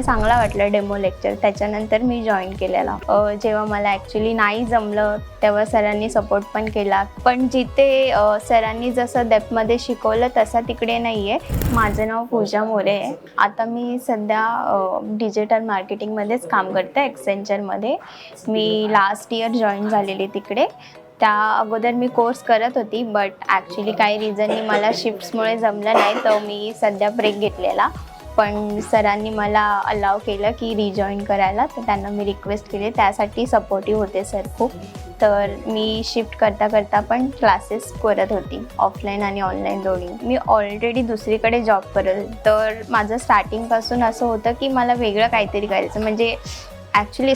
मला चांगला वाटला डेमो लेक्चर, त्याच्यानंतर मी जॉईन केलेला. जेव्हा मला ॲक्च्युली नाही जमलं तेव्हा सरांनी सपोर्ट पण केला, पण जिथे सरांनी जसं डेप्थमध्ये शिकवलं तसं तिकडे नाही आहे. माझं नाव पूजा मोरे आहे. आता मी सध्या डिजिटल मार्केटिंगमध्येच काम करते एक्सेंचरमध्ये. मी लास्ट इयर जॉईन झालेली तिकडे. त्या अगोदर मी कोर्स करत होती, बट ॲक्च्युली काही रिझननी मला शिफ्ट्समुळे जमलं नाही, तर मी सध्या ब्रेक घेतलेला. पण सरांनी मला अलाव केलं की रिजॉईन करायला, तर त्यांना मी रिक्वेस्ट केली. त्यासाठी सपोर्टिव्ह होते सर खूप. तर मी शिफ्ट करता करता पण क्लासेस करत होती, ऑफलाईन आणि ऑनलाईन दोन्ही. मी ऑलरेडी दुसरीकडे जॉब करत होते, तर माझं स्टार्टिंगपासून असं होतं की मला वेगळं काहीतरी करायचं. म्हणजे ॲक्च्युली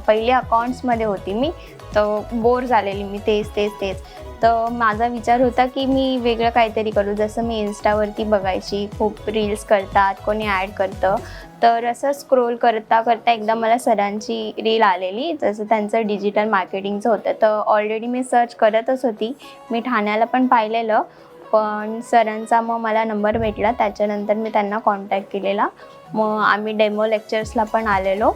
पहिले अकाउंट्समध्ये होती मी, तर बोर झालेली मी तेच. तर माझा विचार होता की मी वेगळं काहीतरी करू. जसं मी इन्स्टावरती बघायची, खूप रील्स करतात, कोणी ॲड करतं. तर असं स्क्रोल करता एकदा मला सरांची रील आलेली, जसं त्यांचं डिजिटल मार्केटिंगचं होतं. तर ऑलरेडी मी सर्च करतच होती. मी ठाण्याला पण पाहिलेलं, पण सरांचा मग मला नंबर भेटला. त्याच्यानंतर मी त्यांना कॉन्टॅक्ट केलेला. मग आम्ही डेमो लेक्चर्सला पण आलेलो.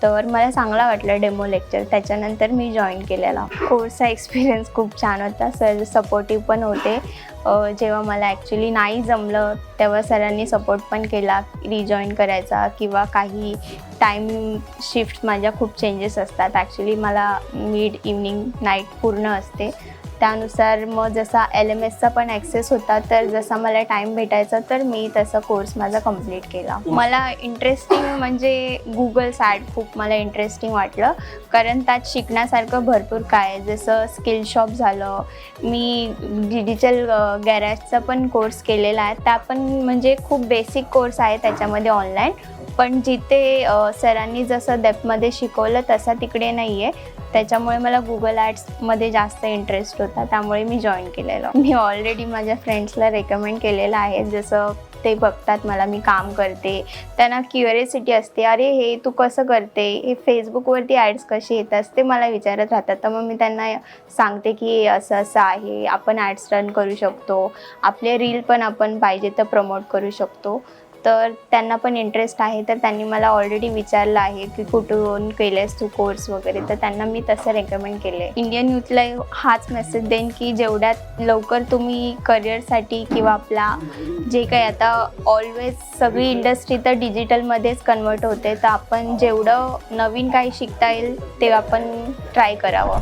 तर मला चांगला वाटला डेमो लेक्चर, त्याच्यानंतर मी जॉईन केलेला. कोर्सचा एक्सपिरियन्स खूप छान होता. सर सपोर्टिव्ह पण होते. जेव्हा मला ॲक्च्युली नाही जमलं तेव्हा सरांनी सपोर्ट पण केला रिजॉईन करायचा, किंवा काही टाईम शिफ्ट माझ्या खूप चेंजेस असतात. ॲक्च्युली मला मिड इव्हनिंग नाईट पूर्ण असते, त्यानुसार मग जसा LMSचा पण ॲक्सेस होता, तर जसा मला टाईम भेटायचा तर मी तसा कोर्स माझा कंप्लीट केला. मला इंटरेस्टिंग म्हणजे गुगल्स ॲड खूप मला इंटरेस्टिंग वाटलं, कारण त्यात शिकण्यासारखं भरपूर काय आहे. जसं स्किल शॉप झालं, मी डिजिटल गॅरेजचा पण कोर्स केलेला आहे. त्या पण म्हणजे खूप बेसिक कोर्स आहे त्याच्यामध्ये ऑनलाईन, पण जिथे सरांनी जसं डेप्थमध्ये शिकवलं तसं तिकडे नाही आहे. त्याच्यामुळे मला गुगल ॲड्समध्ये जास्त इंटरेस्ट होता, त्यामुळे मी जॉईन केलेलं. मी ऑलरेडी माझ्या फ्रेंड्सला रेकमेंड केलेलं आहे. जसं ते बघतात मला मी काम करते, त्यांना क्युरिओसिटी असते, अरे हे तू कसं करते, हे फेसबुकवरती ॲड्स कशी येतात ते मला विचारत राहतात. तर मग मी त्यांना सांगते की असं आहे, आपण ॲड्स रन करू शकतो, आपले रील पण आपण पाहिजे तर प्रमोट करू शकतो. तर त्यांना पण इंटरेस्ट आहे, तर त्यांनी मला ऑलरेडी विचारलं आहे की कुठून केलेस तू कोर्स वगैरे, तर त्यांना मी तसं रेकमेंड केलं आहे. इंडियन यूथला हाच मेसेज देईन की जेवढ्यात लवकर तुम्ही करिअरसाठी किंवा आपला जे काही आता ऑलवेज सगळी इंडस्ट्री तर डिजिटलमध्येच कन्वर्ट होते, तर आपण जेवढं नवीन काही शिकता येईल ते आपण ट्राय करावं.